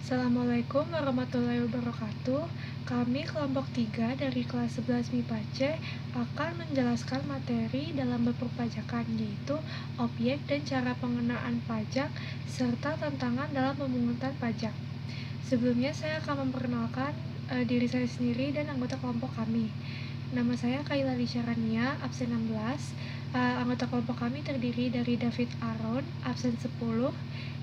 Assalamualaikum warahmatullahi wabarakatuh. Kami kelompok 3 dari kelas 11 MIPA C akan menjelaskan materi dalam berperpajakan, yaitu objek dan cara pengenaan pajak serta tantangan dalam pemungutan pajak. Sebelumnya saya akan memperkenalkan diri saya sendiri dan anggota kelompok kami. Nama saya Kaila Lisharania, absen 16. Anggota kelompok kami terdiri dari David Aaron, absen 10,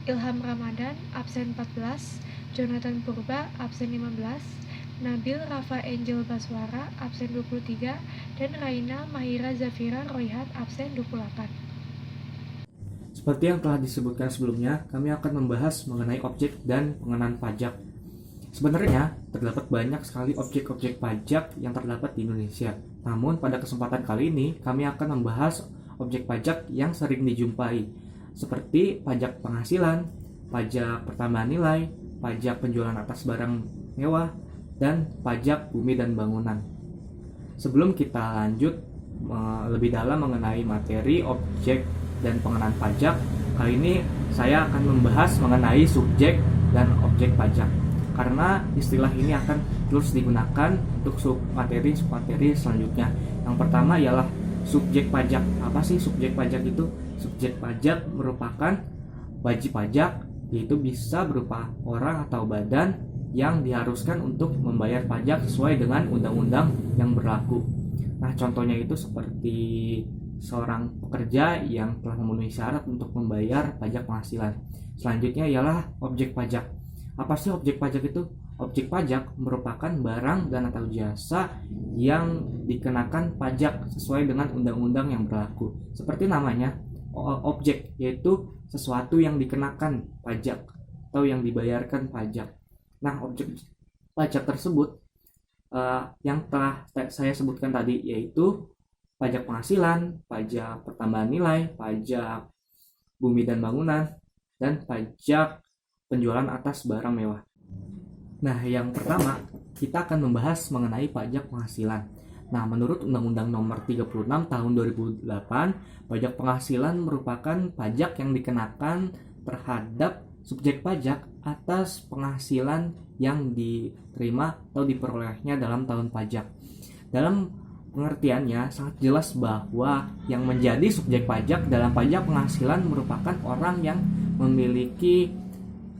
Ilham Ramadan, absen 14, Jonathan Purba, absen 15, Nabil Rafa Angel Baswara, absen 23, dan Raina Mahira Zafira Royhat, absen 28. Seperti yang telah disebutkan sebelumnya, kami akan membahas mengenai objek dan pengenaan pajak. Sebenarnya, terdapat banyak sekali objek-objek pajak yang terdapat di Indonesia. Namun, pada kesempatan kali ini, kami akan membahas objek pajak yang sering dijumpai, seperti pajak penghasilan, pajak pertambahan nilai, pajak penjualan atas barang mewah, dan pajak bumi dan bangunan. Sebelum kita lanjut lebih dalam mengenai materi objek dan pengenaan pajak, kali ini saya akan membahas mengenai subjek dan objek pajak, karena istilah ini akan terus digunakan untuk materi selanjutnya. Yang pertama ialah subjek pajak. Apa sih subjek pajak itu? Subjek pajak merupakan wajib pajak, yaitu bisa berupa orang atau badan yang diharuskan untuk membayar pajak sesuai dengan undang-undang yang berlaku. Nah, contohnya itu seperti seorang pekerja yang telah memenuhi syarat untuk membayar pajak penghasilan. Selanjutnya ialah objek pajak. Apa sih objek pajak itu? Objek pajak merupakan barang dan atau jasa yang dikenakan pajak sesuai dengan undang-undang yang berlaku. Seperti namanya, objek, yaitu sesuatu yang dikenakan pajak atau yang dibayarkan pajak. Nah, objek pajak tersebut yang telah saya sebutkan tadi, yaitu pajak penghasilan, pajak pertambahan nilai, pajak bumi dan bangunan, dan pajak penjualan atas barang mewah. Nah, yang pertama, kita akan membahas mengenai pajak penghasilan. Nah, menurut Undang-Undang Nomor 36 Tahun 2008, pajak penghasilan merupakan pajak yang dikenakan terhadap subjek pajak atas penghasilan yang diterima atau diperolehnya dalam tahun pajak. Dalam pengertiannya sangat jelas bahwa yang menjadi subjek pajak dalam pajak penghasilan merupakan orang yang memiliki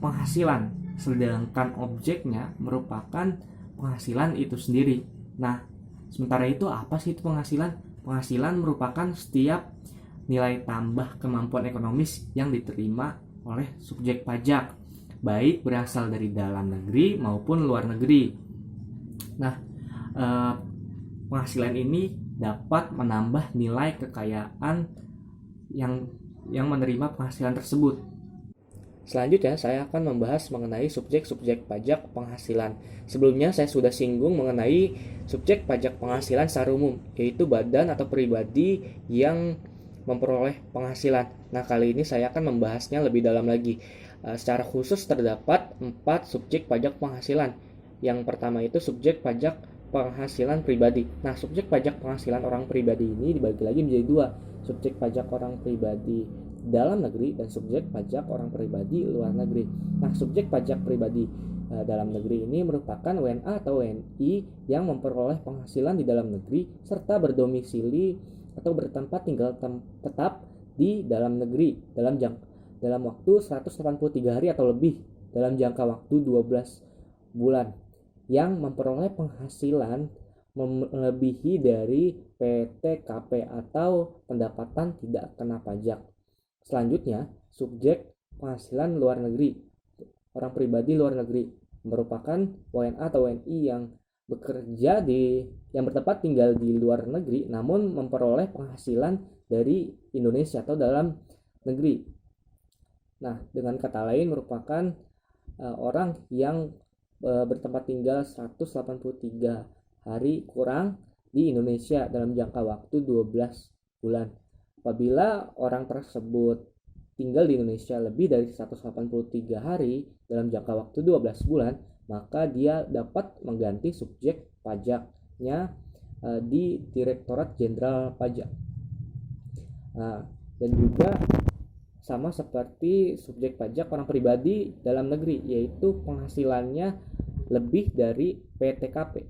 penghasilan, sedangkan objeknya merupakan penghasilan itu sendiri. Nah, sementara itu apa sih itu penghasilan? Penghasilan merupakan setiap nilai tambah kemampuan ekonomis yang diterima oleh subjek pajak, baik berasal dari dalam negeri maupun luar negeri. Nah, penghasilan ini dapat menambah nilai kekayaan yang menerima penghasilan tersebut. Selanjutnya, saya akan membahas mengenai subjek-subjek pajak penghasilan. Sebelumnya, saya sudah singgung mengenai subjek pajak penghasilan secara umum, yaitu badan atau pribadi yang memperoleh penghasilan. Nah, kali ini saya akan membahasnya lebih dalam lagi. Secara khusus terdapat 4 subjek pajak penghasilan. Yang pertama itu subjek pajak penghasilan pribadi. Nah, subjek pajak penghasilan orang pribadi ini dibagi lagi menjadi 2. Subjek pajak orang pribadi dalam negeri dan subjek pajak orang pribadi luar negeri. Nah, subjek pajak pribadi dalam negeri ini merupakan WNA atau WNI yang memperoleh penghasilan di dalam negeri serta berdomisili atau bertempat tinggal tetap di dalam negeri dalam waktu 183 hari atau lebih dalam jangka waktu 12 bulan, yang memperoleh penghasilan melebihi dari PTKP atau pendapatan tidak kena pajak. Selanjutnya, subjek penghasilan luar negeri. Orang pribadi luar negeri merupakan WNA atau WNI yang yang bertempat tinggal di luar negeri namun memperoleh penghasilan dari Indonesia atau dalam negeri. Nah, dengan kata lain merupakan orang yang bertempat tinggal 183 hari kurang di Indonesia dalam jangka waktu 12 bulan. Apabila orang tersebut tinggal di Indonesia lebih dari 183 hari dalam jangka waktu 12 bulan, maka dia dapat mengganti subjek pajaknya di Direktorat Jenderal Pajak. Dan juga sama seperti subjek pajak orang pribadi dalam negeri, yaitu penghasilannya lebih dari PTKP.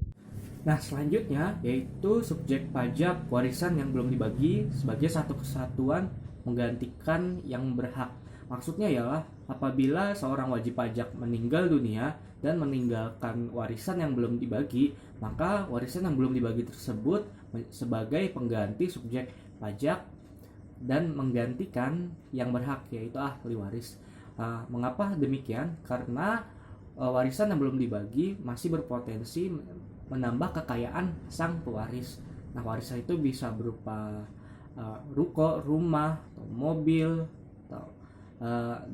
Nah, selanjutnya yaitu subjek pajak warisan yang belum dibagi sebagai satu kesatuan menggantikan yang berhak. Maksudnya ialah apabila seorang wajib pajak meninggal dunia dan meninggalkan warisan yang belum dibagi, maka warisan yang belum dibagi tersebut sebagai pengganti subjek pajak dan menggantikan yang berhak, yaitu ahli waris. Mengapa demikian? Karena warisan yang belum dibagi masih berpotensi menambah kekayaan sang pewaris. Nah, warisan itu bisa berupa ruko, rumah, atau mobil,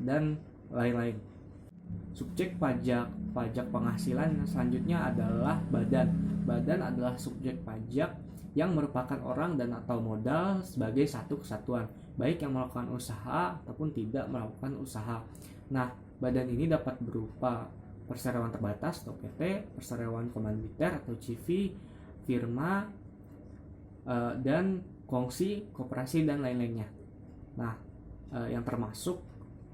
dan lain-lain. Subjek pajak penghasilan selanjutnya adalah badan. Badan adalah subjek pajak yang merupakan orang dan atau modal sebagai satu kesatuan, baik yang melakukan usaha ataupun tidak melakukan usaha. Nah, badan ini dapat berupa perseroan terbatas atau PT, perseroan komanditer atau CV, firma, dan kongsi, koperasi, dan lain-lainnya. Nah, yang termasuk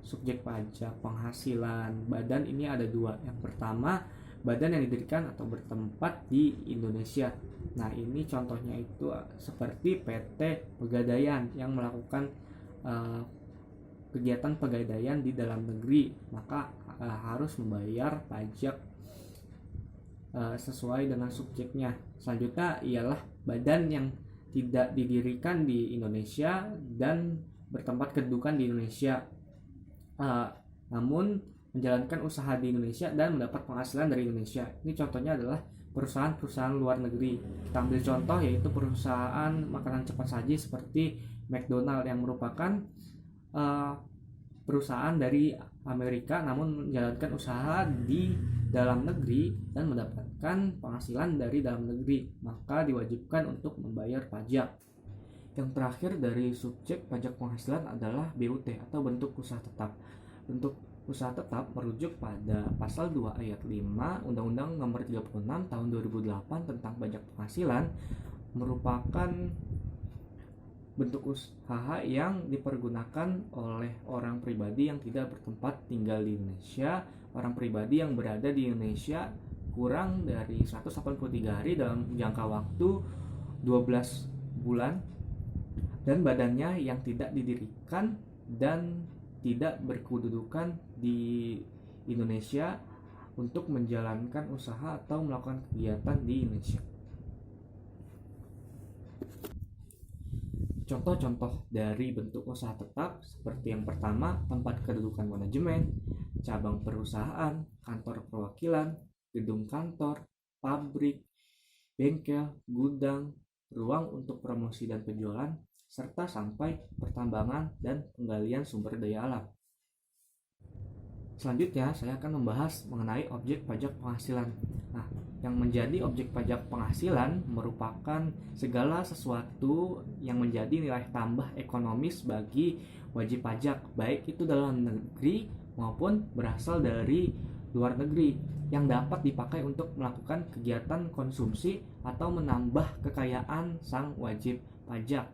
subjek pajak penghasilan badan ini ada dua. Yang pertama, badan yang didirikan atau bertempat di Indonesia. Nah, ini contohnya itu seperti PT Pegadaian yang melakukan kegiatan pegadaian di dalam negeri, maka harus membayar pajak sesuai dengan subjeknya. Selanjutnya ialah badan yang tidak didirikan di Indonesia dan bertempat kedudukan di Indonesia, namun menjalankan usaha di Indonesia dan mendapat penghasilan dari Indonesia. Ini contohnya adalah perusahaan-perusahaan luar negeri. Kita ambil contoh yaitu perusahaan makanan cepat saji seperti McDonald yang merupakan perusahaan dari Amerika namun menjalankan usaha di dalam negeri dan mendapatkan penghasilan dari dalam negeri, maka diwajibkan untuk membayar pajak. Yang terakhir dari subjek pajak penghasilan adalah BUT atau bentuk usaha tetap. Bentuk usaha tetap merujuk pada pasal 2 ayat 5 Undang-Undang Nomor 36 Tahun 2008 tentang pajak penghasilan, merupakan bentuk usaha yang dipergunakan oleh orang pribadi yang tidak bertempat tinggal di Indonesia, orang pribadi yang berada di Indonesia kurang dari 183 hari dalam jangka waktu 12 bulan, dan badannya yang tidak didirikan dan tidak berkedudukan di Indonesia untuk menjalankan usaha atau melakukan kegiatan di Indonesia. Contoh-contoh dari bentuk usaha tetap seperti yang pertama, tempat kedudukan manajemen, cabang perusahaan, kantor perwakilan, gedung kantor, pabrik, bengkel, gudang, ruang untuk promosi dan penjualan, serta sampai pertambangan dan penggalian sumber daya alam. Selanjutnya, saya akan membahas mengenai objek pajak penghasilan. Nah, yang menjadi objek pajak penghasilan merupakan segala sesuatu yang menjadi nilai tambah ekonomis bagi wajib pajak, baik itu dalam negeri maupun berasal dari luar negeri, yang dapat dipakai untuk melakukan kegiatan konsumsi atau menambah kekayaan sang wajib pajak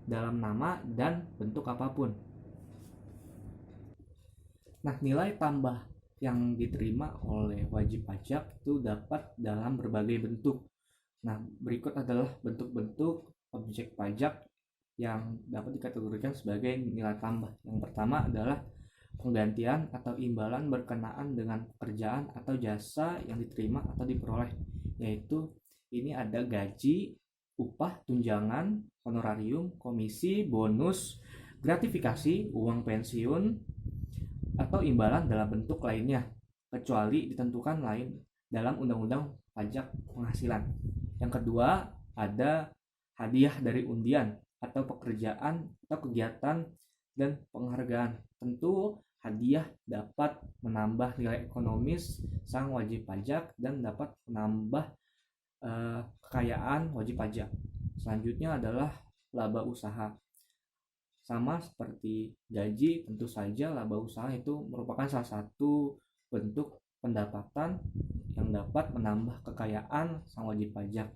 dalam nama dan bentuk apapun. Nah, nilai tambah yang diterima oleh wajib pajak itu dapat dalam berbagai bentuk. Nah, berikut adalah bentuk-bentuk objek pajak yang dapat dikategorikan sebagai nilai tambah. Yang pertama adalah penggantian atau imbalan berkenaan dengan pekerjaan atau jasa yang diterima atau diperoleh, yaitu ini ada gaji, upah, tunjangan, honorarium, komisi, bonus, gratifikasi, uang pensiun, atau imbalan dalam bentuk lainnya, kecuali ditentukan lain dalam Undang-Undang Pajak Penghasilan. Yang kedua, ada hadiah dari undian atau pekerjaan atau kegiatan dan penghargaan. Tentu hadiah dapat menambah nilai ekonomis sang wajib pajak dan dapat menambah kekayaan wajib pajak. Selanjutnya adalah laba usaha. Sama seperti gaji, tentu saja laba usaha itu merupakan salah satu bentuk pendapatan yang dapat menambah kekayaan sang wajib pajak.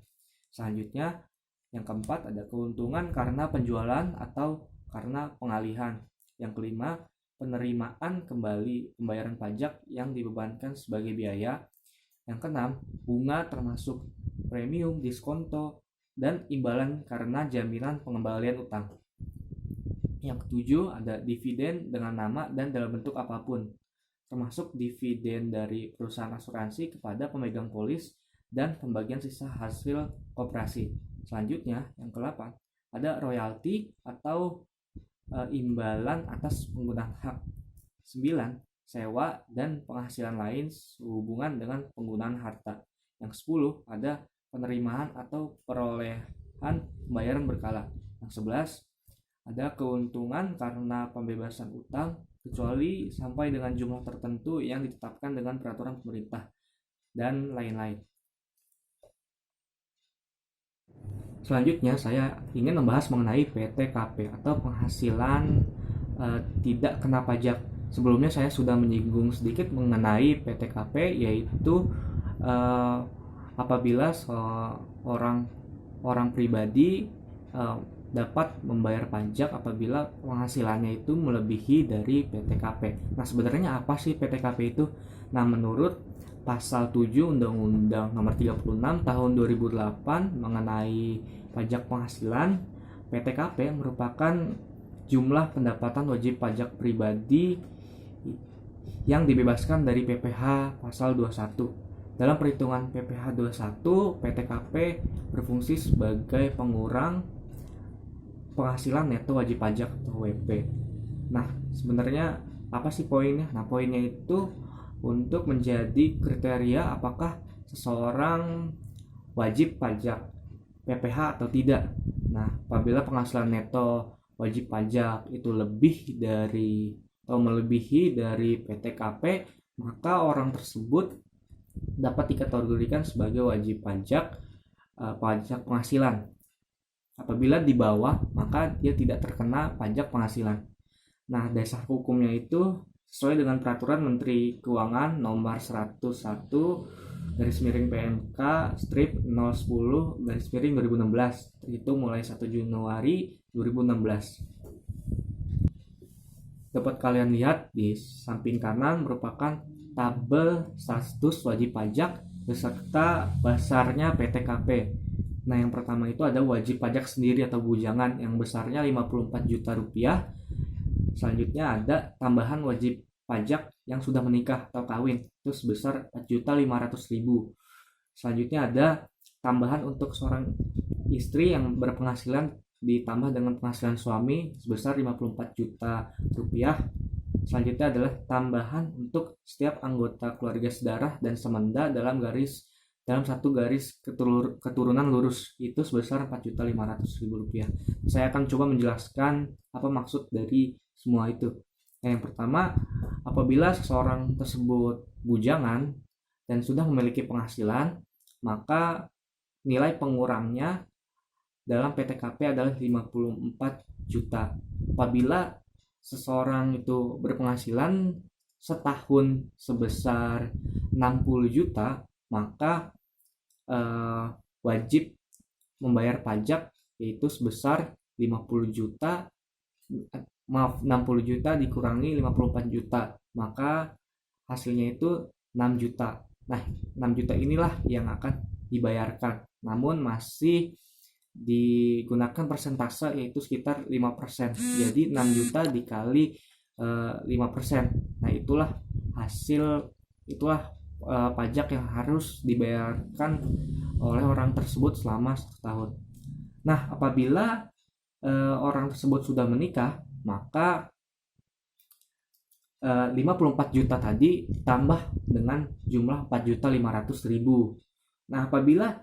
Selanjutnya, yang keempat ada keuntungan karena penjualan atau karena pengalihan. Yang kelima, penerimaan kembali pembayaran pajak yang dibebankan sebagai biaya. Yang keenam, bunga termasuk premium, diskonto, dan imbalan karena jaminan pengembalian utang. Yang ketujuh, ada dividen dengan nama dan dalam bentuk apapun, termasuk dividen dari perusahaan asuransi kepada pemegang polis dan pembagian sisa hasil koperasi. Selanjutnya, yang ke-8, ada royalti atau imbalan atas penggunaan hak. 9, sewa dan penghasilan lain sehubungan dengan penggunaan harta. Yang 10, ada penerimaan atau perolehan pembayaran berkala. Yang 11, ada keuntungan karena pembebasan utang kecuali sampai dengan jumlah tertentu yang ditetapkan dengan peraturan pemerintah, dan lain-lain. Selanjutnya saya ingin membahas mengenai PTKP atau penghasilan tidak kena pajak. Sebelumnya saya sudah menyinggung sedikit mengenai PTKP, yaitu apabila orang pribadi dapat membayar pajak apabila penghasilannya itu melebihi dari PTKP. Nah, sebenarnya apa sih PTKP itu? Nah, menurut Pasal 7 Undang-Undang Nomor 36 Tahun 2008 mengenai pajak penghasilan, PTKP merupakan jumlah pendapatan wajib pajak pribadi yang dibebaskan dari PPh Pasal 21. Dalam perhitungan PPh 21, PTKP berfungsi sebagai pengurang penghasilan neto wajib pajak atau WP. Nah, sebenarnya apa sih poinnya? Nah, poinnya itu untuk menjadi kriteria apakah seseorang wajib pajak PPh atau tidak. Nah, apabila penghasilan neto wajib pajak itu lebih dari atau melebihi dari PTKP, maka orang tersebut dapat dikategorikan sebagai wajib pajak pajak penghasilan. Apabila di bawah, maka dia tidak terkena pajak penghasilan. Nah, dasar hukumnya itu sesuai dengan Peraturan Menteri Keuangan Nomor 101 PMK strip 010 2016 terhitung mulai 1 Januari 2016. Dapat kalian lihat di samping kanan merupakan tabel status wajib pajak beserta besarnya PTKP. Nah, yang pertama itu ada wajib pajak sendiri atau bujangan yang besarnya 54 juta rupiah. Selanjutnya ada tambahan wajib pajak yang sudah menikah atau kawin itu sebesar 4.500.000. Selanjutnya ada tambahan untuk seorang istri yang berpenghasilan ditambah dengan penghasilan suami sebesar 54 juta rupiah. Selanjutnya adalah tambahan untuk setiap anggota keluarga sedarah dan semenda dalam satu garis keturunan lurus itu sebesar 4.500.000 rupiah. Saya akan coba menjelaskan apa maksud dari semua itu. Yang pertama, apabila seseorang tersebut bujangan dan sudah memiliki penghasilan, maka nilai pengurangnya dalam PTKP adalah 54 juta. Apabila seseorang itu berpenghasilan setahun sebesar 60 juta, maka wajib membayar pajak yaitu sebesar 50 juta 60 juta dikurangi 54 juta, maka hasilnya itu 6 juta. Nah, 6 juta inilah yang akan dibayarkan, namun masih digunakan persentase yaitu sekitar 5%. Jadi 6 juta dikali 5%. Nah, itulah pajak yang harus dibayarkan oleh orang tersebut selama 1 tahun. Nah, apabila orang tersebut sudah menikah, maka 54 juta tadi tambah dengan jumlah 4.500.000. Nah, apabila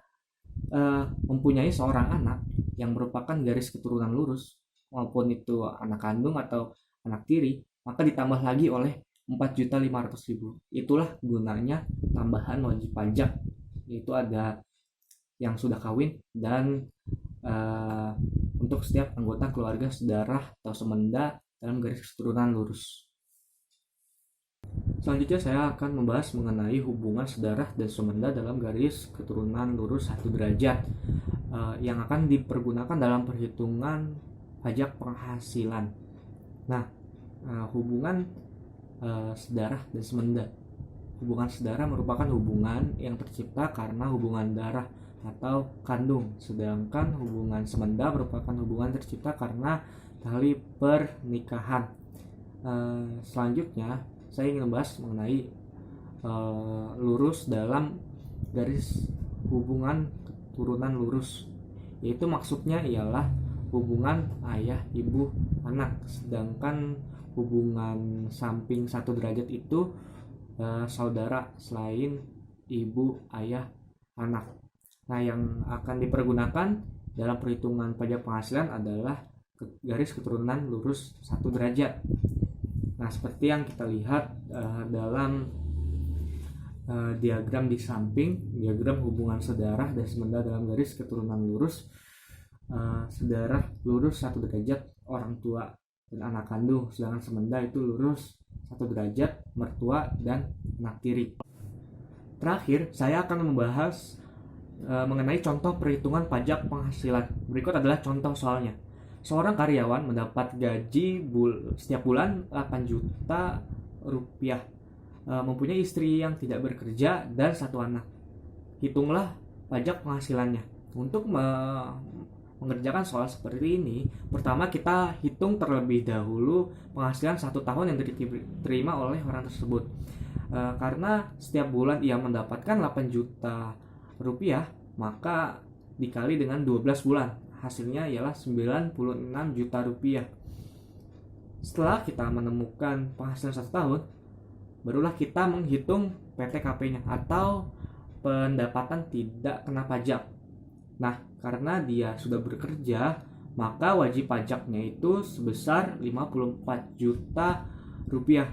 mempunyai seorang anak yang merupakan garis keturunan lurus maupun itu anak kandung atau anak tiri, maka ditambah lagi oleh 4.500.000. Itulah gunanya tambahan wajib pajak, yaitu ada yang sudah kawin dan untuk setiap anggota keluarga sedarah atau semenda dalam garis keturunan lurus. Selanjutnya saya akan membahas mengenai hubungan sedarah dan semenda dalam garis keturunan lurus 1 derajat yang akan dipergunakan dalam perhitungan pajak penghasilan. Nah, hubungan sedarah dan semenda. Hubungan sedarah merupakan hubungan yang tercipta karena hubungan darah atau kandung, sedangkan hubungan semenda merupakan hubungan tercipta karena tali pernikahan. Selanjutnya, saya ingin membahas mengenai lurus dalam garis hubungan keturunan lurus, yaitu maksudnya ialah hubungan ayah, ibu, anak, sedangkan hubungan samping 1 derajat itu saudara selain ibu, ayah, anak. Nah, yang akan dipergunakan dalam perhitungan pajak penghasilan adalah garis keturunan lurus 1 derajat. Nah, seperti yang kita lihat dalam diagram di samping, diagram hubungan sedarah dan semenda dalam garis keturunan lurus. Sedarah lurus 1 derajat orang tua dan anak kandung, sedangkan semenda itu lurus 1 derajat mertua dan anak tiri. Terakhir, saya akan membahas mengenai contoh perhitungan pajak penghasilan. Berikut adalah contoh soalnya. Seorang karyawan mendapat gaji setiap bulan 8 juta rupiah, mempunyai istri yang tidak bekerja dan 1 anak. Hitunglah pajak penghasilannya. Untuk mengerjakan soal seperti ini, pertama kita hitung terlebih dahulu penghasilan 1 tahun yang diterima oleh orang tersebut. Karena setiap bulan ia mendapatkan 8 juta rupiah, maka dikali dengan 12 bulan, hasilnya ialah 96 juta rupiah. Setelah kita menemukan penghasilan 1 tahun, barulah kita menghitung PTKP-nya atau pendapatan tidak kena pajak. Nah, karena dia sudah bekerja, maka wajib pajaknya itu sebesar 54 juta rupiah.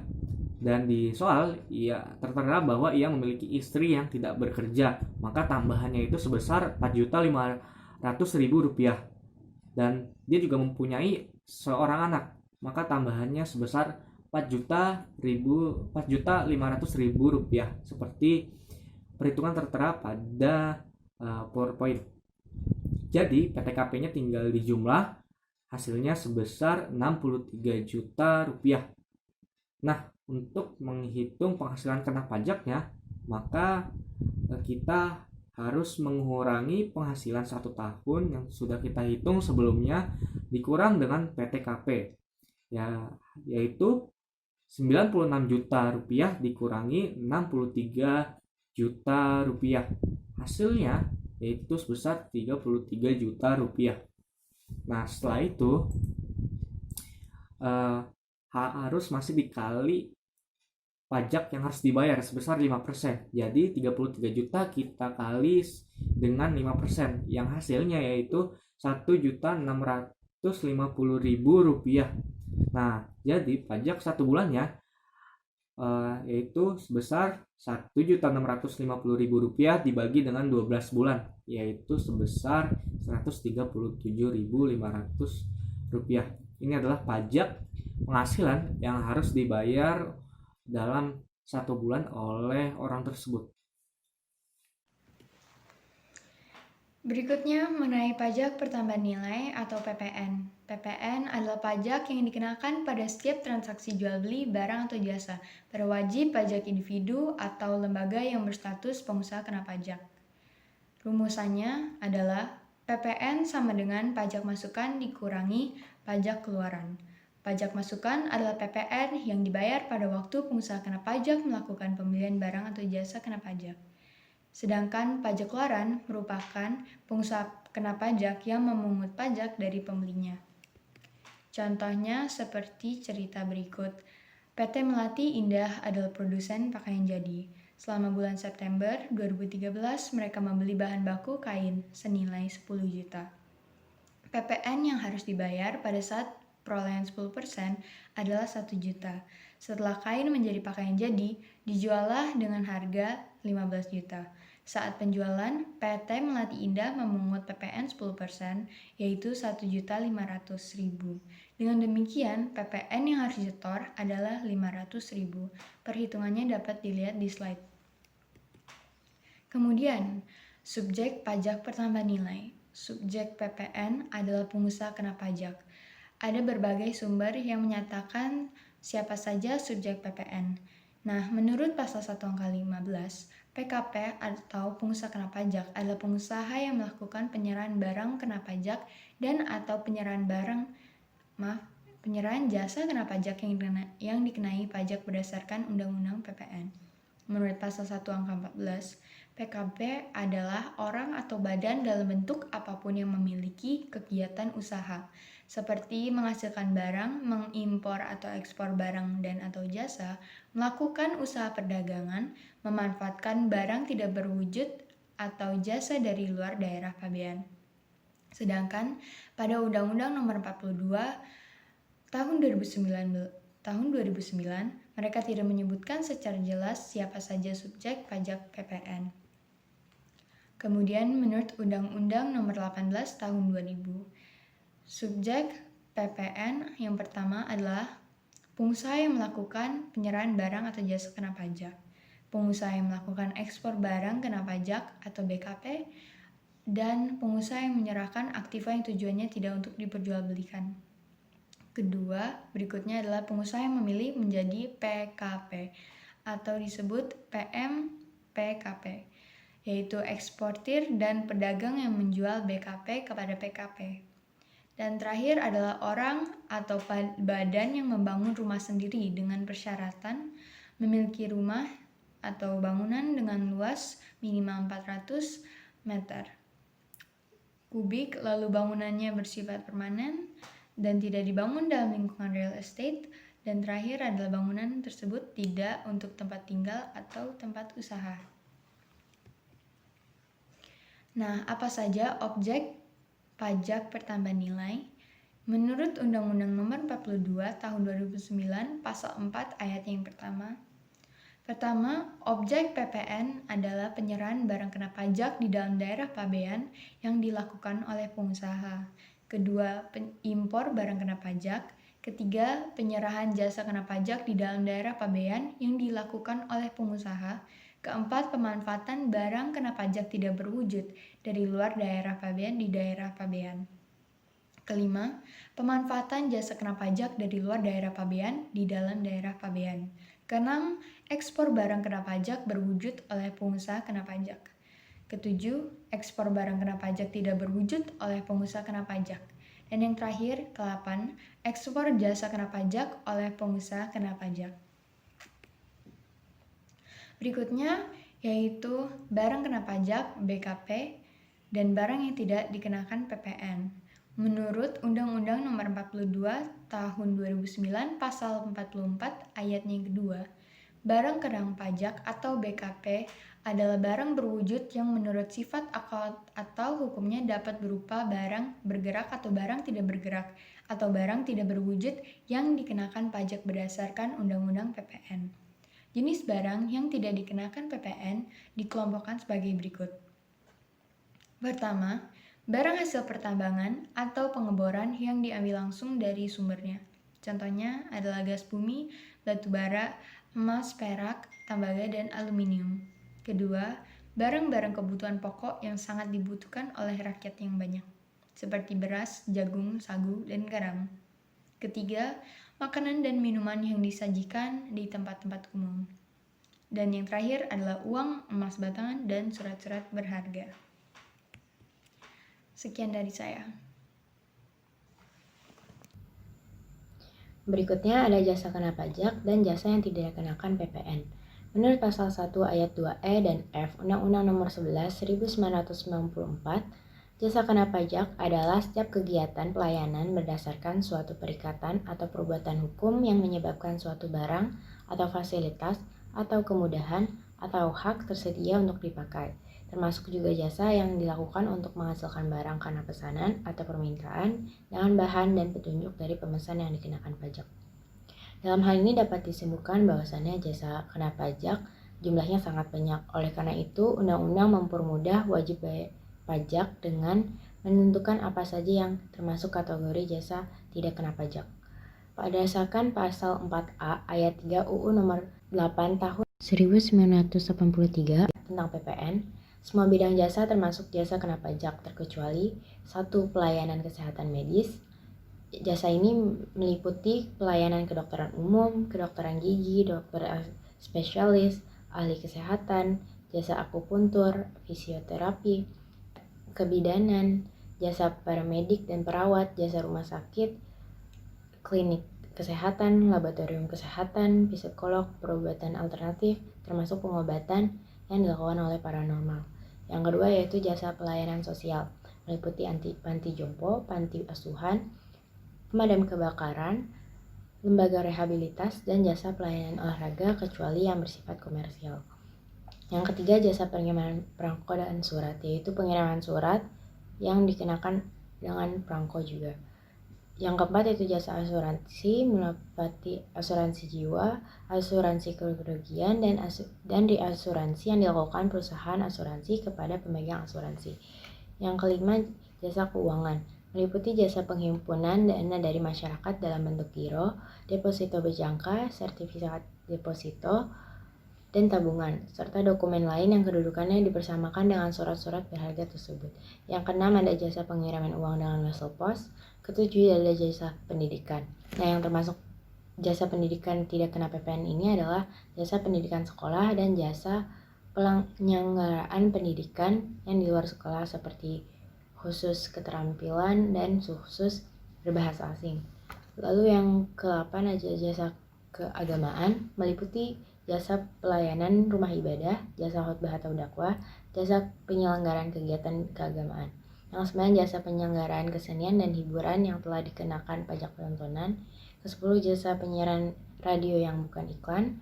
Dan di soal ia tertera bahwa ia memiliki istri yang tidak bekerja, maka tambahannya itu sebesar 4.500.000 rupiah. Dan dia juga mempunyai seorang anak, maka tambahannya sebesar 4.500.000 rupiah, seperti perhitungan tertera pada PowerPoint. Jadi PTKP-nya tinggal dijumlah, hasilnya sebesar 63 juta rupiah. Nah, untuk menghitung penghasilan kena pajaknya, maka kita harus mengurangi penghasilan 1 tahun yang sudah kita hitung sebelumnya dikurang dengan PTKP, yaitu 96 juta rupiah dikurangi 63 juta rupiah. Hasilnya yaitu sebesar 33 juta rupiah. Nah, setelah itu harus masih dikali pajak yang harus dibayar sebesar 5%. Jadi 33 juta kita kali dengan 5%, yang hasilnya yaitu 1.650.000 rupiah. Nah, jadi pajak 1 bulannya yaitu sebesar 1.650.000 rupiah dibagi dengan 12 bulan, yaitu sebesar 137.500 rupiah. Ini adalah pajak penghasilan yang harus dibayar dalam 1 bulan oleh orang tersebut. Berikutnya mengenai pajak pertambahan nilai atau PPN. PPN adalah pajak yang dikenakan pada setiap transaksi jual beli barang atau jasa pada wajib pajak individu atau lembaga yang berstatus pengusaha kena pajak. Rumusannya adalah PPN sama dengan pajak masukan dikurangi pajak keluaran. Pajak masukan adalah PPN yang dibayar pada waktu pengusaha kena pajak melakukan pembelian barang atau jasa kena pajak. Sedangkan pajak keluaran merupakan pengusaha kena pajak yang memungut pajak dari pembelinya. Contohnya seperti cerita berikut. PT Melati Indah adalah produsen pakaian jadi. Selama bulan September 2013, mereka membeli bahan baku kain senilai 10 juta. PPN yang harus dibayar pada saat perolehan 10% adalah 1 juta. Setelah kain menjadi pakaian jadi, dijuallah dengan harga 15 juta. Saat penjualan, PT Melati Indah memungut PPN 10%, yaitu 1.500.000. Dengan demikian, PPN yang harus disetor adalah 500.000. Perhitungannya dapat dilihat di slide. Kemudian, subjek pajak pertambahan nilai. Subjek PPN adalah pengusaha kena pajak. Ada berbagai sumber yang menyatakan siapa saja subjek PPN? Nah, menurut pasal 1 angka 15, PKP atau pengusaha kena pajak adalah pengusaha yang melakukan penyerahan barang kena pajak dan atau penyerahan jasa kena pajak yang dikenai pajak berdasarkan Undang-Undang PPN. Menurut pasal 1 angka 14, PKP adalah orang atau badan dalam bentuk apapun yang memiliki kegiatan usaha, seperti menghasilkan barang, mengimpor atau ekspor barang dan atau jasa, melakukan usaha perdagangan, memanfaatkan barang tidak berwujud atau jasa dari luar daerah pabean. Sedangkan pada Undang-Undang Nomor 42 Tahun 2009, mereka tidak menyebutkan secara jelas siapa saja subjek pajak PPN. Kemudian menurut Undang-Undang Nomor 18 Tahun 2000, subjek PPN yang pertama adalah pengusaha yang melakukan penyerahan barang atau jasa kena pajak, pengusaha yang melakukan ekspor barang kena pajak atau BKP, dan pengusaha yang menyerahkan aktiva yang tujuannya tidak untuk diperjualbelikan. Kedua, berikutnya adalah pengusaha yang memilih menjadi PKP atau disebut PMPKP, yaitu eksportir dan pedagang yang menjual BKP kepada PKP. Dan terakhir adalah orang atau badan yang membangun rumah sendiri dengan persyaratan memiliki rumah atau bangunan dengan luas minimal 400 meter kubik, lalu bangunannya bersifat permanen dan tidak dibangun dalam lingkungan real estate, dan terakhir adalah bangunan tersebut tidak untuk tempat tinggal atau tempat usaha. Nah, apa saja objek pajak pertambahan nilai? Menurut Undang-Undang Nomor 42 Tahun 2009 Pasal 4 ayat yang pertama, objek PPN adalah penyerahan barang kena pajak di dalam daerah pabean yang dilakukan oleh pengusaha. Kedua, impor barang kena pajak. Ketiga, penyerahan jasa kena pajak di dalam daerah pabean yang dilakukan oleh pengusaha. Keempat, pemanfaatan barang kena pajak tidak berwujud dari luar daerah pabean di daerah pabean. Kelima, pemanfaatan jasa kena pajak dari luar daerah pabean di dalam daerah pabean. Keenam, ekspor barang kena pajak berwujud oleh pengusaha kena pajak. Ketujuh, ekspor barang kena pajak tidak berwujud oleh pengusaha kena pajak. Dan yang terakhir, ke-8, ekspor jasa kena pajak oleh pengusaha kena pajak. Berikutnya yaitu barang kena pajak BKP dan barang yang tidak dikenakan PPN. Menurut Undang-Undang Nomor 42 Tahun 2009 Pasal 44 ayatnya yang kedua, barang kena pajak atau BKP adalah barang berwujud yang menurut sifat atau hukumnya dapat berupa barang bergerak atau barang tidak bergerak, atau barang tidak berwujud yang dikenakan pajak berdasarkan Undang-Undang PPN. Jenis barang yang tidak dikenakan PPN dikelompokkan sebagai berikut. Pertama, barang hasil pertambangan atau pengeboran yang diambil langsung dari sumbernya. Contohnya adalah gas bumi, batu bara, emas, perak, tembaga, dan aluminium. Kedua, barang-barang kebutuhan pokok yang sangat dibutuhkan oleh rakyat yang banyak, seperti beras, jagung, sagu, dan garam. Ketiga, makanan dan minuman yang disajikan di tempat-tempat umum. Dan yang terakhir adalah uang, emas batangan, dan surat-surat berharga. Sekian dari saya. Berikutnya ada jasa kena pajak dan jasa yang tidak dikenakan PPN. Menurut pasal 1 ayat 2E dan F Undang-Undang Nomor 11 1994, jasa kena pajak adalah setiap kegiatan pelayanan berdasarkan suatu perikatan atau perbuatan hukum yang menyebabkan suatu barang atau fasilitas atau kemudahan atau hak tersedia untuk dipakai, termasuk juga jasa yang dilakukan untuk menghasilkan barang karena pesanan atau permintaan dengan bahan dan petunjuk dari pemesan yang dikenakan pajak. Dalam hal ini dapat disimpulkan bahwasannya jasa kena pajak jumlahnya sangat banyak. Oleh karena itu, undang-undang mempermudah wajib bayar pajak dengan menentukan apa saja yang termasuk kategori jasa tidak kena pajak. Berdasarkan pasal 4A ayat 3 UU nomor 8 tahun 1983 tentang PPN, semua bidang jasa termasuk jasa kena pajak terkecuali 1. Pelayanan kesehatan medis, Jasa ini meliputi pelayanan kedokteran umum, kedokteran gigi, dokter spesialis, ahli kesehatan, jasa akupuntur, fisioterapi, kebidanan, jasa paramedik dan perawat, jasa rumah sakit, klinik kesehatan, laboratorium kesehatan, psikolog, perobatan alternatif, termasuk pengobatan yang dilakukan oleh paranormal. Yang kedua yaitu jasa pelayanan sosial, meliputi panti jompo, panti asuhan, pemadam kebakaran, lembaga rehabilitas, dan jasa pelayanan olahraga kecuali yang bersifat komersial. Yang ketiga jasa pengiriman perangko dan surat, yaitu pengiriman surat yang dikenakan dengan perangko juga. Yang keempat yaitu jasa asuransi, meliputi asuransi jiwa, asuransi kerugian, dan reasuransi yang dilakukan perusahaan asuransi kepada pemegang asuransi. Yang kelima jasa keuangan, meliputi jasa penghimpunan dana dari masyarakat dalam bentuk giro, deposito berjangka, sertifikat deposito, dan tabungan, serta dokumen lain yang kedudukannya dipersamakan dengan surat-surat berharga tersebut. Yang keenam ada jasa pengiriman uang dengan wesel pos. Ketujuh adalah jasa pendidikan. Nah, yang termasuk jasa pendidikan tidak kena PPN ini adalah jasa pendidikan sekolah dan jasa penyelenggaraan pendidikan yang di luar sekolah seperti khusus keterampilan dan khusus berbahasa asing. Lalu yang ke-8 ada jasa keagamaan, meliputi jasa pelayanan rumah ibadah, jasa khotbah atau dakwah, jasa penyelenggaraan kegiatan keagamaan. Yang 9 jasa penyelenggaraan kesenian dan hiburan yang telah dikenakan pajak penontonan. Ke-10 jasa penyiaran radio yang bukan iklan,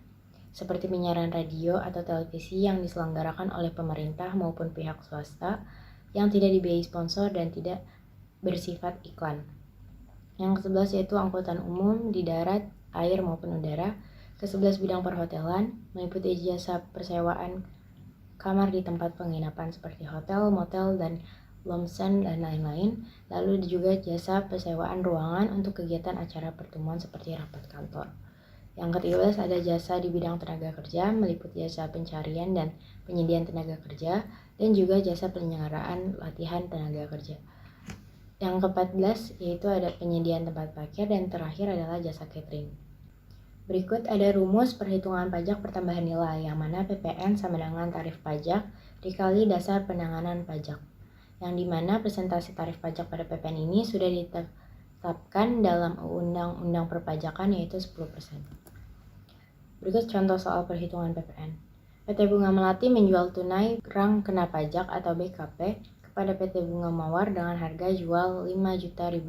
seperti penyiaran radio atau televisi yang diselenggarakan oleh pemerintah maupun pihak swasta yang tidak dibiayai sponsor dan tidak bersifat iklan. Yang ke-11 yaitu angkutan umum di darat, air maupun udara. Ke-11 bidang perhotelan, meliputi jasa persewaan kamar di tempat penginapan seperti hotel, motel, dan lomsen dan lain-lain. Lalu juga jasa persewaan ruangan untuk kegiatan acara pertemuan seperti rapat kantor. Yang ke-13 ada jasa di bidang tenaga kerja, meliputi jasa pencarian dan penyediaan tenaga kerja, dan juga jasa penyelenggaraan latihan tenaga kerja. Yang ke-14 yaitu ada penyediaan tempat parkir, dan terakhir adalah jasa catering. Berikut ada rumus perhitungan pajak pertambahan nilai, yang mana PPN sama dengan tarif pajak dikali dasar penanganan pajak, yang dimana presentasi tarif pajak pada PPN ini sudah ditetapkan dalam Undang-Undang Perpajakan yaitu 10%. Berikut contoh soal perhitungan PPN. PT Bunga Melati menjual tunai Rang Kena Pajak atau BKP kepada PT Bunga Mawar dengan harga jual Rp5.000.000.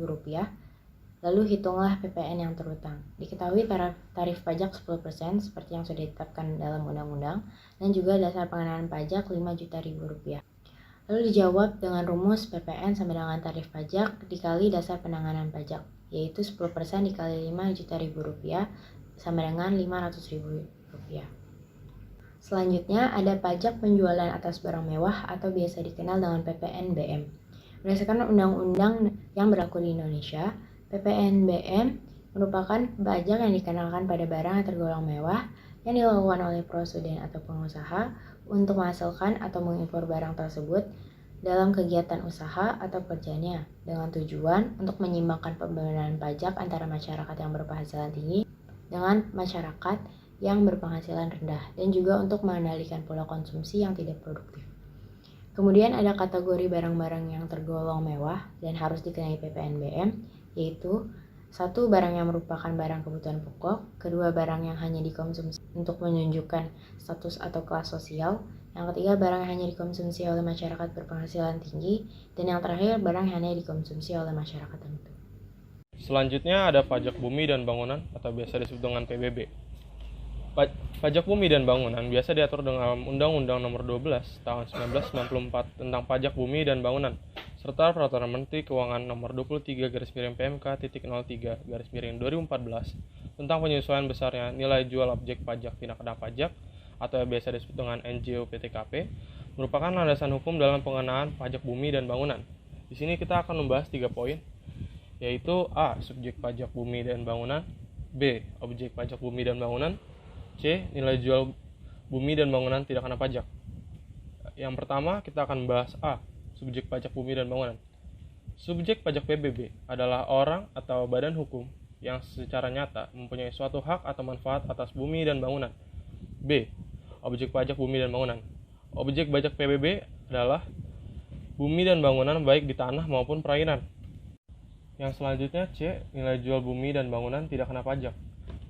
Lalu hitunglah PPN yang terutang. Diketahui tarif pajak 10% seperti yang sudah ditetapkan dalam undang-undang, dan juga dasar pengenaan pajak Rp5.000.000. Lalu dijawab dengan rumus PPN sama dengan tarif pajak dikali dasar penanganan pajak, yaitu 10% dikali Rp5.000.000 sama dengan Rp500.000. Selanjutnya ada pajak penjualan atas barang mewah atau biasa dikenal dengan PPNBM. Berdasarkan undang-undang yang berlaku di Indonesia, PPNBM merupakan pajak yang dikenakan pada barang yang tergolong mewah yang dilakukan oleh perorangan atau pengusaha untuk menghasilkan atau mengimpor barang tersebut dalam kegiatan usaha atau kerjanya dengan tujuan untuk menyimbangkan pembayaran pajak antara masyarakat yang berpenghasilan tinggi dengan masyarakat yang berpenghasilan rendah, dan juga untuk mengendalikan pola konsumsi yang tidak produktif. Kemudian ada kategori barang-barang yang tergolong mewah dan harus dikenai PPNBM, yaitu 1. Barang yang merupakan barang kebutuhan pokok, 2. Barang yang hanya dikonsumsi untuk menunjukkan status atau kelas sosial, yang ketiga barang yang hanya dikonsumsi oleh masyarakat berpenghasilan tinggi, dan yang terakhir barang yang hanya dikonsumsi oleh masyarakat tertentu. Selanjutnya ada pajak bumi dan bangunan atau biasa disebut dengan PBB. Pajak bumi dan bangunan biasa diatur dengan Undang-Undang Nomor 12 Tahun 1994 tentang pajak bumi dan bangunan serta Peraturan Menteri Keuangan Nomor 23/PMK.03/2014 tentang penyesuaian besarnya nilai jual objek pajak tindak kena pajak atau biasa disebut dengan NJOPTKP merupakan landasan hukum dalam pengenaan pajak bumi dan bangunan. Di sini kita akan membahas 3 poin, yaitu A. Subjek pajak bumi dan bangunan, B. Objek pajak bumi dan bangunan, C. Nilai jual bumi dan bangunan tidak kena pajak. Yang pertama kita akan membahas A. Subjek pajak bumi dan bangunan. Subjek pajak PBB adalah orang atau badan hukum yang secara nyata mempunyai suatu hak atau manfaat atas bumi dan bangunan. B. Objek pajak bumi dan bangunan. Objek pajak PBB adalah bumi dan bangunan baik di tanah maupun perairan. Yang selanjutnya C. Nilai jual bumi dan bangunan tidak kena pajak.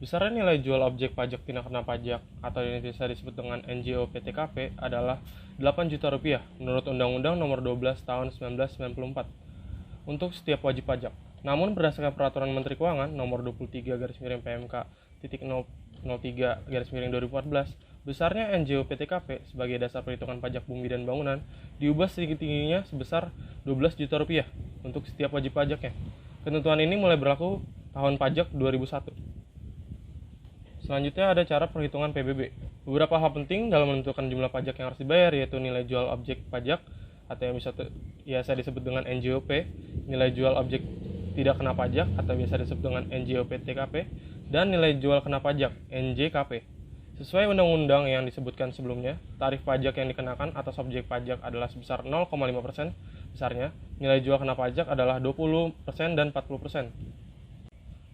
Besaran nilai jual objek pajak tidak kena pajak atau yang bisa disebut dengan NJOP-TKP adalah 8 juta rupiah menurut Undang-Undang Nomor 12 Tahun 1994 untuk setiap wajib pajak. Namun berdasarkan Peraturan Menteri Keuangan Nomor 23/PMK.03/2014, besarnya NJOP-TKP sebagai dasar perhitungan pajak bumi dan bangunan diubah setinggi-tingginya sebesar 12 juta rupiah untuk setiap wajib pajaknya. Ketentuan ini mulai berlaku tahun pajak 2001. Selanjutnya ada cara perhitungan PBB. Beberapa hal penting dalam menentukan jumlah pajak yang harus dibayar yaitu nilai jual objek pajak atau yang biasa disebut dengan NJOP, nilai jual objek tidak kena pajak atau biasa disebut dengan NJOP-TKP, dan nilai jual kena pajak NJKP. Sesuai undang-undang yang disebutkan sebelumnya, tarif pajak yang dikenakan atas objek pajak adalah sebesar 0,5% besarnya, nilai jual kena pajak adalah 20% dan 40%.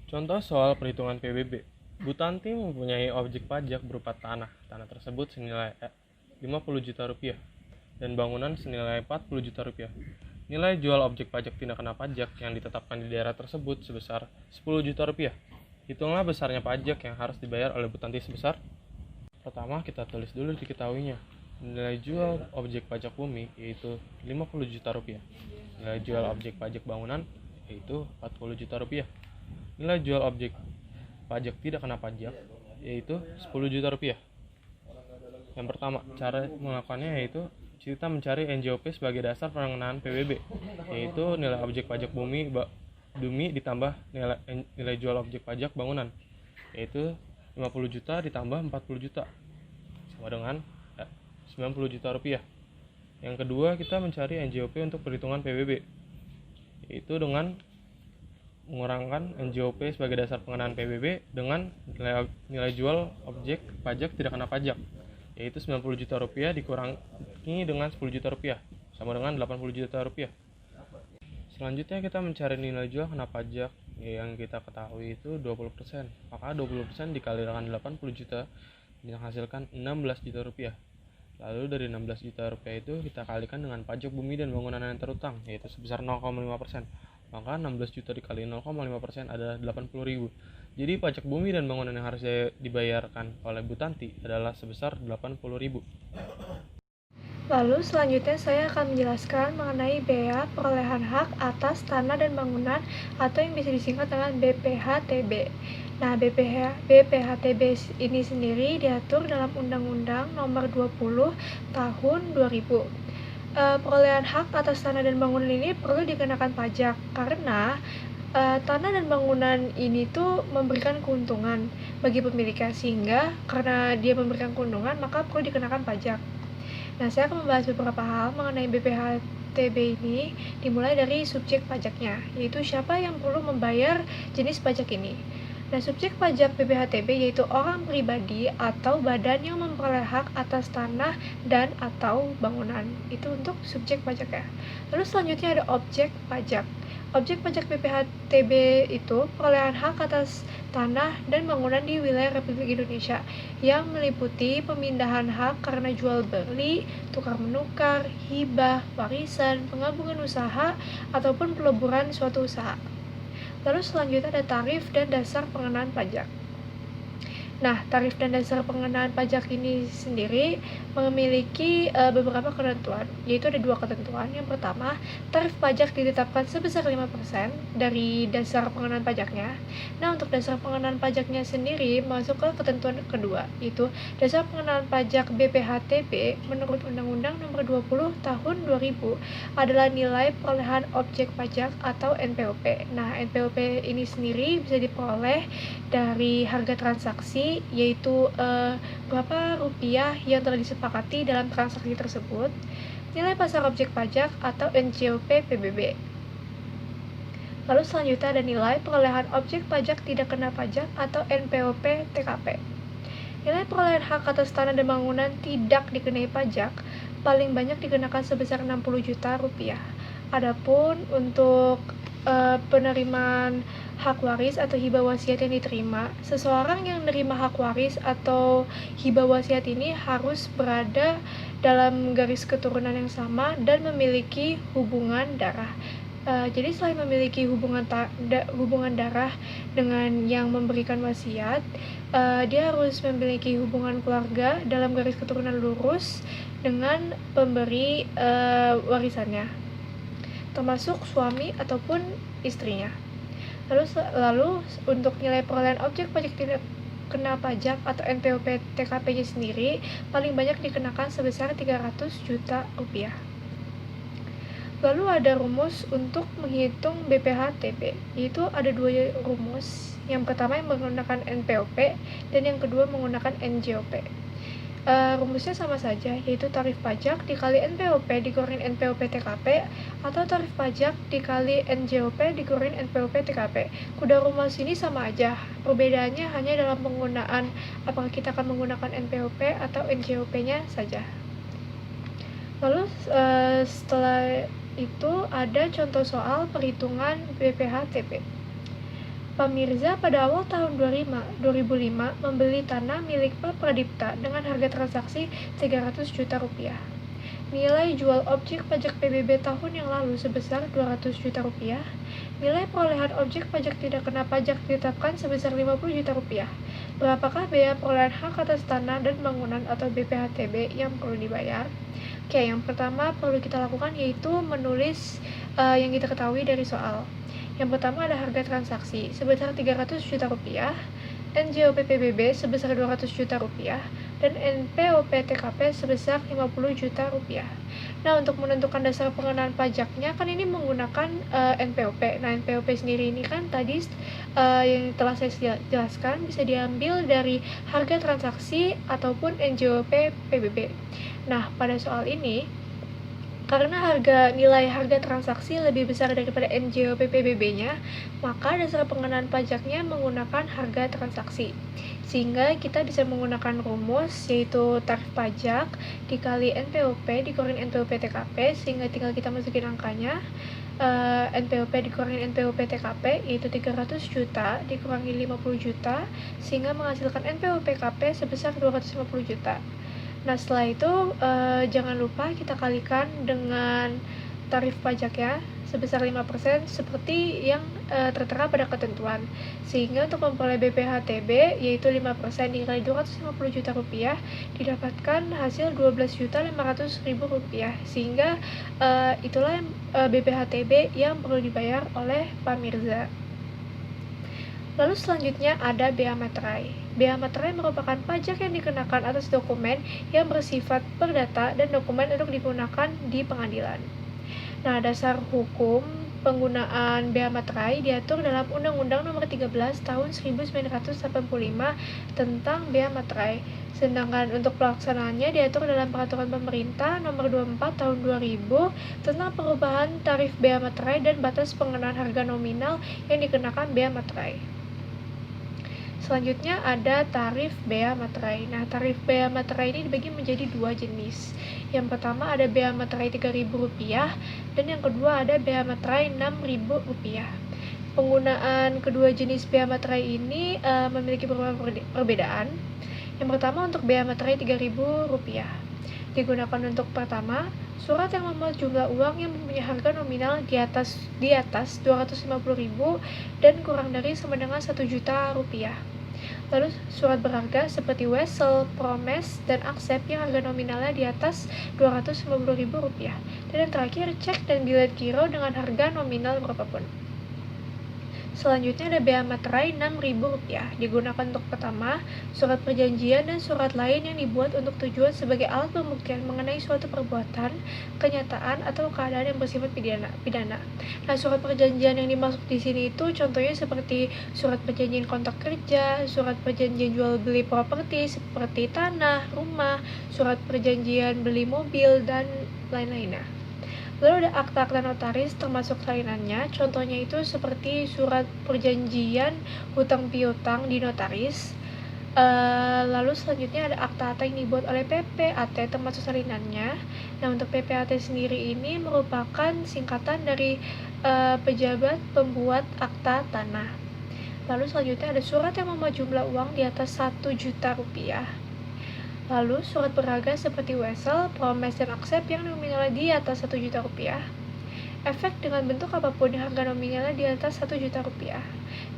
Contoh soal perhitungan PBB. Bu Tanti mempunyai objek pajak berupa tanah. Tanah tersebut senilai 50 juta rupiah dan bangunan senilai 40 juta rupiah. Nilai jual objek pajak tidak kena pajak yang ditetapkan di daerah tersebut sebesar 10 juta rupiah. Hitunglah besarnya pajak yang harus dibayar oleh Bu Tanti sebesar. Pertama, kita tulis dulu diketahuinya. Nilai jual objek pajak bumi yaitu 50 juta rupiah. Nilai jual objek pajak bangunan yaitu 40 juta rupiah. Nilai jual objek pajak tidak kena pajak yaitu 10 juta rupiah. Yang pertama, cara melakukannya yaitu kita mencari NJOP sebagai dasar pengenaan PBB, yaitu nilai objek pajak bumi ditambah nilai jual objek pajak bangunan, yaitu 50 juta ditambah 40 juta sama dengan 90 juta rupiah. Yang kedua, kita mencari NJOP untuk perhitungan PBB, yaitu dengan mengurangkan NJOP sebagai dasar pengenaan PBB dengan nilai jual objek pajak tidak kena pajak, yaitu 90 juta rupiah dikurangi dengan 10 juta rupiah sama dengan 80 juta rupiah. Selanjutnya kita mencari nilai jual kena pajak yang kita ketahui itu 20%. Maka 20% dikali dengan 80 juta menghasilkan 16 juta rupiah. Lalu dari 16 juta rupiah itu kita kalikan dengan pajak bumi dan bangunan yang terutang yaitu sebesar 0,5%. Maka 16 juta dikali 0,5% adalah 80.000. Jadi pajak bumi dan bangunan yang harus dibayarkan oleh Bu Tanti adalah sebesar 80.000. Lalu selanjutnya saya akan menjelaskan mengenai bea perolehan hak atas tanah dan bangunan atau yang bisa disingkat dengan BPHTB. Nah, BPHTB ini sendiri diatur dalam Undang-Undang Nomor 20 Tahun 2000. Perolehan hak atas tanah dan bangunan ini perlu dikenakan pajak karena tanah dan bangunan ini tuh memberikan keuntungan bagi pemiliknya, sehingga karena dia memberikan keuntungan maka perlu dikenakan pajak. Nah, saya akan membahas beberapa hal mengenai BPHTB ini, dimulai dari subjek pajaknya, yaitu siapa yang perlu membayar jenis pajak ini. Nah, subjek pajak BPHTB yaitu orang pribadi atau badan yang memperoleh hak atas tanah dan atau bangunan. Itu untuk subjek pajaknya. Lalu selanjutnya ada objek pajak. Objek pajak BPHTB itu perolehan hak atas tanah dan bangunan di wilayah Republik Indonesia yang meliputi pemindahan hak karena jual beli, tukar menukar, hibah, warisan, penggabungan usaha, ataupun peleburan suatu usaha. Lalu selanjutnya ada tarif dan dasar pengenaan pajak. Nah, tarif dan dasar pengenaan pajak ini sendiri memiliki beberapa ketentuan, yaitu ada dua ketentuan. Yang pertama, tarif pajak ditetapkan sebesar 5% dari dasar pengenaan pajaknya. Nah, untuk dasar pengenaan pajaknya sendiri masuk ke ketentuan kedua, yaitu dasar pengenaan pajak BPHTB menurut Undang-Undang Nomor 20 Tahun 2000 adalah nilai perolehan objek pajak atau NPOP. Nah, NPOP ini sendiri bisa diperoleh dari harga transaksi, yaitu berapa rupiah yang telah disepakati dalam transaksi tersebut, nilai pasar objek pajak atau NJOP PBB. Lalu selanjutnya ada nilai perolehan objek pajak tidak kena pajak atau NPOP TKP. Nilai perolehan hak atas tanah dan bangunan tidak dikenai pajak paling banyak dikenakan sebesar 60 juta rupiah. Adapun untuk penerimaan hak waris atau hibah wasiat yang diterima, seseorang yang menerima hak waris atau hibah wasiat ini harus berada dalam garis keturunan yang sama dan memiliki hubungan darah. Jadi selain memiliki hubungan darah dengan yang memberikan wasiat, dia harus memiliki hubungan keluarga dalam garis keturunan lurus dengan pemberi warisannya, termasuk suami ataupun istrinya. Lalu untuk nilai perolehan objek pajak tidak kena pajak atau NPWP TKP-nya sendiri paling banyak dikenakan sebesar 300 juta rupiah. Lalu ada rumus untuk menghitung BPH-TB, yaitu ada 2 rumus. Yang pertama yang menggunakan NPWP dan yang kedua menggunakan NJOP. Rumusnya sama saja, yaitu tarif pajak dikali NPWP dikurangi NPWP TKP atau tarif pajak dikali NJOP dikurangi NPWP TKP. Kedua rumus ini sama aja, perbedaannya hanya dalam penggunaan apakah kita akan menggunakan NPWP atau NJOP-nya saja. Lalu setelah itu ada contoh soal perhitungan BPH-TB. Pak Mirza pada awal tahun 2005 membeli tanah milik Pak Pradipta dengan harga transaksi 300 juta rupiah. Nilai jual objek pajak PBB tahun yang lalu sebesar 200 juta rupiah. Nilai perolehan objek pajak tidak kena pajak ditetapkan sebesar 50 juta rupiah. Berapakah biaya perolehan hak atas tanah dan bangunan atau BPH-TB yang perlu dibayar? Oke, yang pertama perlu kita lakukan yaitu menulis yang kita ketahui dari soal. Yang pertama ada harga transaksi sebesar 300 juta rupiah, NJOP PBB sebesar 200 juta rupiah, dan NPWP TKP sebesar 50 juta rupiah. Nah, untuk menentukan dasar pengenaan pajaknya kan ini menggunakan NPWP. Nah, NPWP sendiri ini kan tadi yang telah saya jelaskan bisa diambil dari harga transaksi ataupun NJOP PBB. Nah, pada soal ini karena nilai harga transaksi lebih besar daripada NJOP PBB-nya, maka dasar pengenaan pajaknya menggunakan harga transaksi. Sehingga kita bisa menggunakan rumus yaitu tarif pajak dikali NPWP dikurangi NPWP TKP, sehingga tinggal kita masukin angkanya. NPWP dikurangi NPWP TKP yaitu 300 juta dikurangi 50 juta, sehingga menghasilkan NPWP TKP sebesar 250 juta. Nah, setelah itu jangan lupa kita kalikan dengan tarif pajaknya sebesar 5% seperti yang tertera pada ketentuan. Sehingga untuk memperoleh BPH-TB yaitu 5% dikali 250 juta rupiah didapatkan hasil 12.500.000 rupiah. Sehingga itulah BPH-TB yang perlu dibayar oleh Pak Mirza. Lalu selanjutnya ada bea materai. Bea materai merupakan pajak yang dikenakan atas dokumen yang bersifat perdata dan dokumen untuk digunakan di pengadilan. Nah, dasar hukum penggunaan bea materai diatur dalam Undang-Undang Nomor 13 Tahun 1985 tentang bea materai. Sedangkan untuk pelaksanaannya diatur dalam Peraturan Pemerintah Nomor 24 Tahun 2000 tentang perubahan tarif bea materai dan batas pengenaan harga nominal yang dikenakan bea materai. Selanjutnya ada tarif bea materai. Nah, tarif bea materai ini dibagi menjadi 2 jenis. Yang pertama ada bea materai Rp3.000 dan yang kedua ada bea materai Rp6.000. Penggunaan kedua jenis bea materai ini memiliki beberapa perbedaan. Yang pertama untuk bea materai Rp3.000. Digunakan untuk pertama, surat yang memuat jumlah uang yang mempunyai harga nominal di atas 250.000 dan kurang dari sama dengan 1 juta rupiah. Lalu surat berharga seperti wesel, promes, dan aksep yang harga nominalnya di atas 250.000 rupiah. Dan yang terakhir cek dan bilet giro dengan harga nominal berapapun. Selanjutnya ada bea materai Rp6.000. Digunakan untuk pertama, surat perjanjian dan surat lain yang dibuat untuk tujuan sebagai alat pembuktian mengenai suatu perbuatan, kenyataan, atau keadaan yang bersifat pidana. Nah, surat perjanjian yang dimaksud di sini itu contohnya seperti surat perjanjian kontrak kerja, surat perjanjian jual beli properti seperti tanah, rumah, surat perjanjian beli mobil, dan lain-lainnya. Lalu ada akta-akta notaris termasuk salinannya, contohnya itu seperti surat perjanjian hutang piutang di notaris, Lalu selanjutnya ada akta-akta yang dibuat oleh PPAT termasuk salinannya. Nah, untuk PPAT sendiri ini merupakan singkatan dari pejabat pembuat akta tanah. Lalu selanjutnya ada surat yang memuat jumlah uang di atas 1 juta rupiah. Lalu surat berharga seperti wesel, promes, dan aksep yang nominalnya di atas 1 juta rupiah. Efek dengan bentuk apapun harga nominalnya di atas 1 juta rupiah.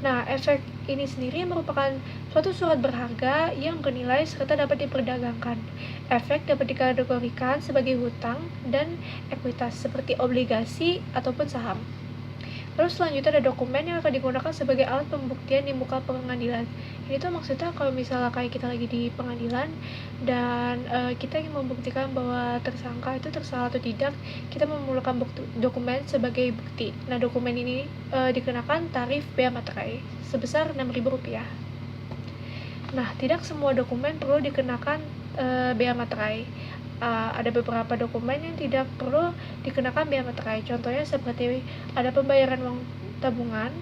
Nah, efek ini sendiri merupakan suatu surat berharga yang bernilai serta dapat diperdagangkan. Efek dapat dikategorikan sebagai hutang dan ekuitas seperti obligasi ataupun saham. Lalu selanjutnya ada dokumen yang akan digunakan sebagai alat pembuktian di muka pengadilan. Ini tuh maksudnya kalau misalnya kayak kita lagi di pengadilan dan kita ingin membuktikan bahwa tersangka itu tersalah atau tidak, kita memerlukan dokumen sebagai bukti. Nah, dokumen ini dikenakan tarif bea materai sebesar Rp6.000. Nah, tidak semua dokumen perlu dikenakan bea materai. Ada beberapa dokumen yang tidak perlu dikenakan bea materai. Contohnya seperti ada pembayaran uang tabungan,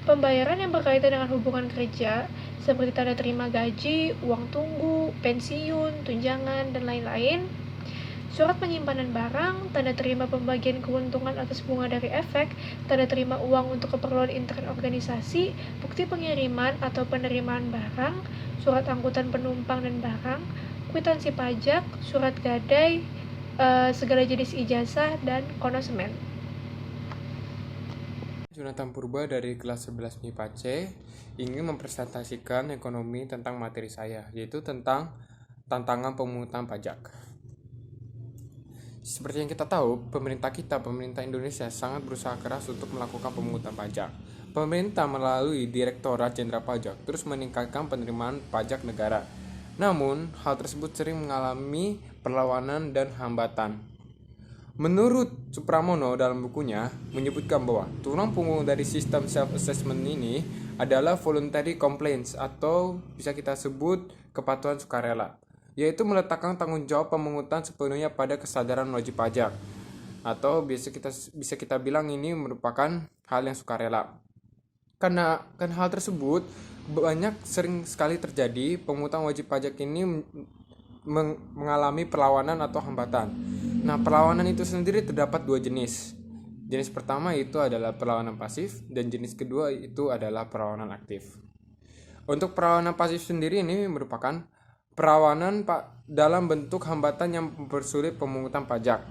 pembayaran yang berkaitan dengan hubungan kerja, seperti tanda terima gaji, uang tunggu, pensiun, tunjangan, dan lain-lain. Surat penyimpanan barang, tanda terima pembagian keuntungan atas bunga dari efek, tanda terima uang untuk keperluan intern organisasi, bukti pengiriman atau penerimaan barang, surat angkutan penumpang dan barang, kwitansi pajak, surat gadai, segala jenis ijazah, dan konosemen. Jonathan Purba dari kelas 11 MIPA C ingin mempresentasikan ekonomi tentang materi saya, yaitu tentang tantangan pemungutan pajak. Seperti yang kita tahu, pemerintah Indonesia sangat berusaha keras untuk melakukan pemungutan pajak. Pemerintah melalui Direktorat Jenderal Pajak terus meningkatkan penerimaan pajak negara. Namun, hal tersebut sering mengalami perlawanan dan hambatan. Menurut Supramono dalam bukunya menyebutkan bahwa tulang punggung dari sistem self-assessment ini adalah voluntary complaints atau bisa kita sebut kepatuhan sukarela, yaitu meletakkan tanggung jawab pemungutan sepenuhnya pada kesadaran wajib pajak, atau bisa kita bilang ini merupakan hal yang sukarela. Karena hal tersebut sering sekali terjadi, pemungutan wajib pajak ini mengalami perlawanan atau hambatan. Nah, perlawanan itu sendiri terdapat dua jenis. Jenis pertama itu adalah perlawanan pasif dan jenis kedua itu adalah perlawanan aktif. Untuk perlawanan pasif sendiri ini merupakan perlawanan dalam bentuk hambatan yang mempersulit pemungutan pajak.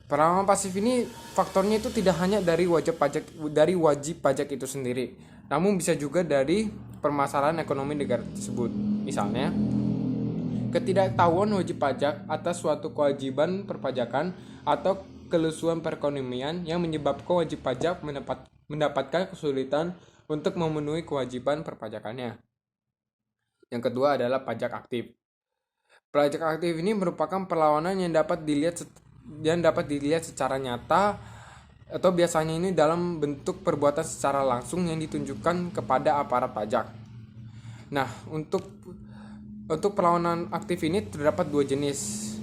Perlawanan pasif ini faktornya itu tidak hanya dari wajib pajak itu sendiri, namun bisa juga dari permasalahan ekonomi negara tersebut. Misalnya, ketidaktahuan wajib pajak atas suatu kewajiban perpajakan atau kelesuan perekonomian yang menyebabkan wajib pajak mendapatkan kesulitan untuk memenuhi kewajiban perpajakannya. Yang kedua adalah pajak aktif. Pajak aktif ini merupakan perlawanan yang dapat dilihat secara nyata atau biasanya ini dalam bentuk perbuatan secara langsung yang ditunjukkan kepada aparat pajak. Nah, untuk perlawanan aktif ini terdapat dua jenis.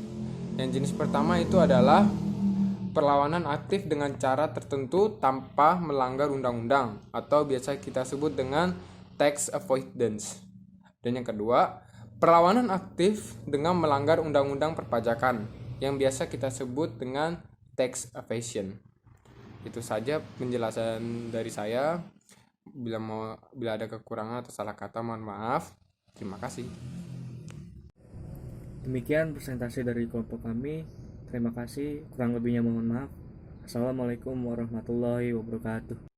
Yang jenis pertama itu adalah perlawanan aktif dengan cara tertentu tanpa melanggar undang-undang atau biasa kita sebut dengan tax avoidance. Dan yang kedua, perlawanan aktif dengan melanggar undang-undang perpajakan yang biasa kita sebut dengan tax evasion. Itu saja penjelasan dari saya. Bila ada kekurangan atau salah kata mohon maaf. Terima kasih. Demikian presentasi dari kelompok kami. Terima kasih, kurang lebihnya mohon maaf. Assalamualaikum warahmatullahi wabarakatuh.